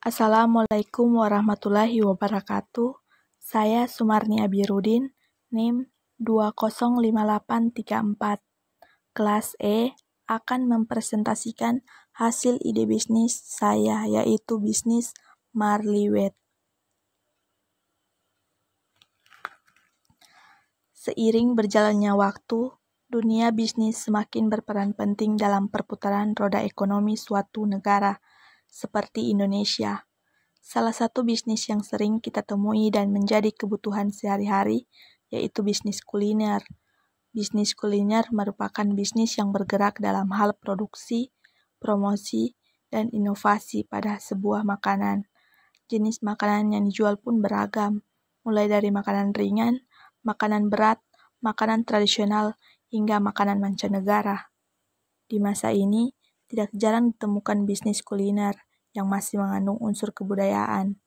Assalamualaikum warahmatullahi wabarakatuh. Saya Sumarni Abirudin, NIM 205834. Kelas E akan mempresentasikan hasil ide bisnis saya, yaitu bisnis Marliwet. Seiring berjalannya waktu, dunia bisnis semakin berperan penting dalam perputaran roda ekonomi suatu negara, seperti Indonesia. Salah satu bisnis yang sering kita temui dan menjadi kebutuhan sehari-hari yaitu bisnis kuliner. Bisnis kuliner merupakan bisnis yang bergerak dalam hal produksi, promosi, dan inovasi pada sebuah makanan. Jenis makanan yang dijual pun beragam, mulai dari makanan ringan, makanan berat, makanan tradisional, hingga makanan mancanegara. Di masa ini, tidak jarang ditemukan bisnis kuliner yang masih mengandung unsur kebudayaan.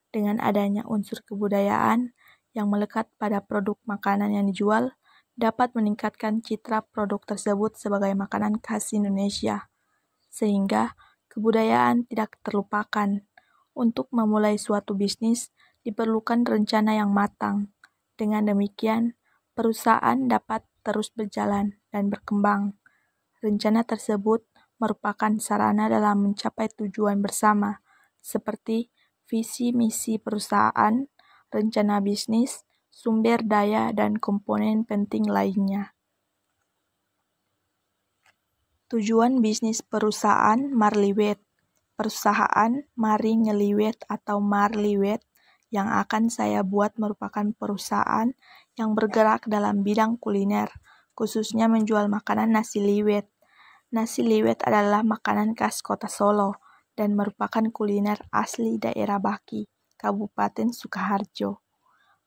Dengan adanya unsur kebudayaan yang melekat pada produk makanan yang dijual, dapat meningkatkan citra produk tersebut sebagai makanan khas Indonesia, sehingga kebudayaan tidak terlupakan. Untuk memulai suatu bisnis, diperlukan rencana yang matang. Dengan demikian, perusahaan dapat terus berjalan dan berkembang. Rencana tersebut merupakan sarana dalam mencapai tujuan bersama, seperti visi misi perusahaan, rencana bisnis, sumber daya, dan komponen penting lainnya. Tujuan bisnis perusahaan Marliwet. Perusahaan Mari Ngeliwet atau Marliwet yang akan saya buat merupakan perusahaan yang bergerak dalam bidang kuliner, khususnya menjual makanan nasi liwet. Nasi liwet adalah makanan khas kota Solo dan merupakan kuliner asli daerah Baki, Kabupaten Sukoharjo.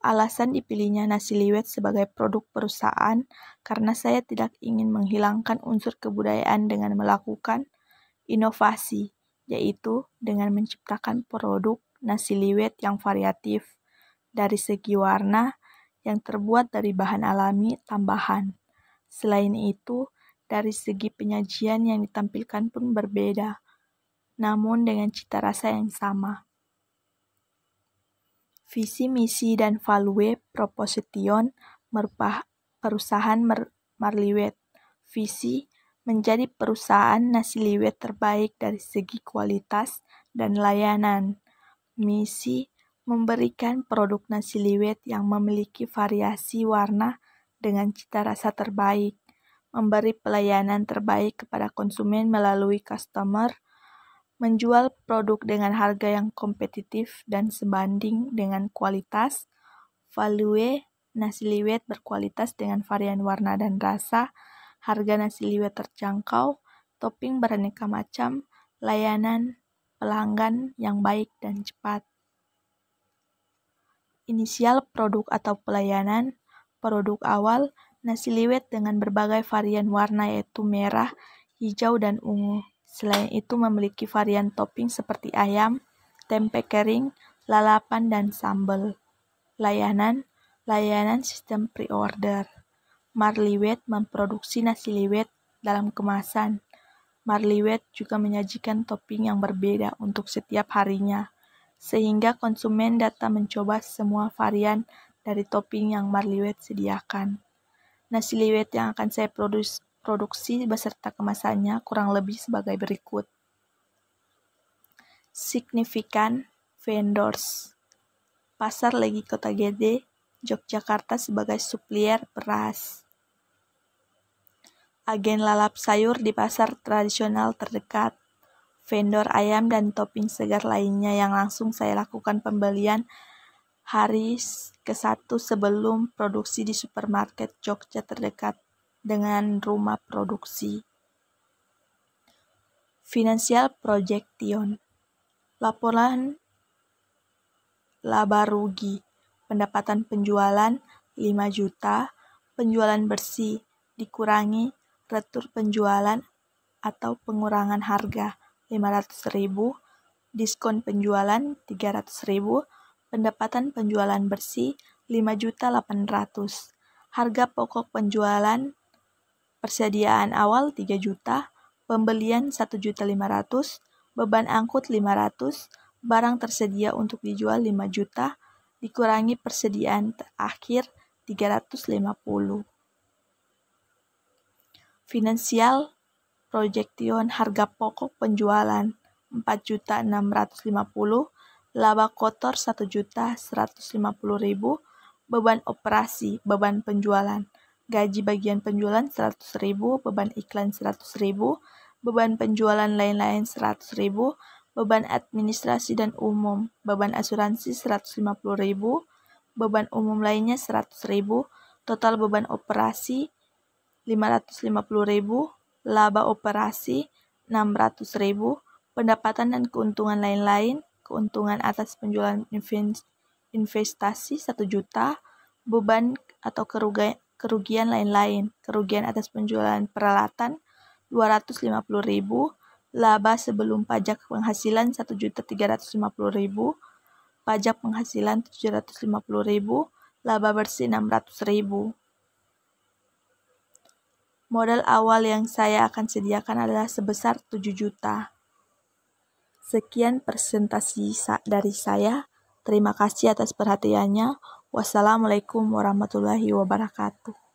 Alasan dipilihnya nasi liwet sebagai produk perusahaan karena saya tidak ingin menghilangkan unsur kebudayaan dengan melakukan inovasi, yaitu dengan menciptakan produk nasi liwet yang variatif dari segi warna yang terbuat dari bahan alami tambahan. Selain itu, dari segi penyajian yang ditampilkan pun berbeda, namun dengan cita rasa yang sama. Visi, misi, dan value proposition perusahaan Marliwet. Visi, menjadi perusahaan nasi liwet terbaik dari segi kualitas dan layanan. Misi, memberikan produk nasi liwet yang memiliki variasi warna dengan cita rasa terbaik. Memberi pelayanan terbaik kepada konsumen melalui customer, menjual produk dengan harga yang kompetitif dan sebanding dengan kualitas, value nasi liwet berkualitas dengan varian warna dan rasa, harga nasi liwet terjangkau, topping beraneka macam, layanan pelanggan yang baik dan cepat. Inisial produk atau pelayanan, produk awal, nasi liwet dengan berbagai varian warna yaitu merah, hijau, dan ungu. Selain itu memiliki varian topping seperti ayam, tempe kering, lalapan, dan sambal. Layanan sistem pre-order. Marliwet memproduksi nasi liwet dalam kemasan. Marliwet juga menyajikan topping yang berbeda untuk setiap harinya, sehingga konsumen datang mencoba semua varian dari topping yang Marliwet sediakan. Nasi liwet yang akan saya produksi beserta kemasannya kurang lebih sebagai berikut. Signifikan vendors. Pasar Legi Kota Gede, Yogyakarta sebagai supplier beras. Agen lalap sayur di pasar tradisional terdekat. Vendor ayam dan topping segar lainnya yang langsung saya lakukan pembelian hari ke-1 sebelum produksi di supermarket Jogja terdekat dengan rumah produksi. Financial projection. Laporan laba rugi. Pendapatan penjualan 5 juta, penjualan bersih dikurangi retur penjualan atau pengurangan harga 500.000, diskon penjualan 300.000, pendapatan penjualan bersih 5.800.000. Harga pokok penjualan persediaan awal 3 juta, pembelian 1.500.000, beban angkut 500, Barang tersedia untuk dijual 5 juta, dikurangi persediaan terakhir 350. Finansial projection harga pokok penjualan 4.650.000, laba kotor 1.150.000, beban operasi, beban penjualan, gaji bagian penjualan 100.000, beban iklan 100.000, beban penjualan lain-lain 100.000, beban administrasi dan umum, beban asuransi 150.000, beban umum lainnya 100.000, total beban operasi 550.000, laba operasi 600.000, pendapatan dan keuntungan lain-lain, keuntungan atas penjualan investasi 1 juta, beban atau kerugian lain-lain, kerugian atas penjualan peralatan 250.000, laba sebelum pajak penghasilan 1.350.000, pajak penghasilan 750.000, laba bersih 600.000. Modal awal yang saya akan sediakan adalah sebesar 7 juta. Sekian presentasi dari saya. Terima kasih atas perhatiannya. Wassalamualaikum warahmatullahi wabarakatuh.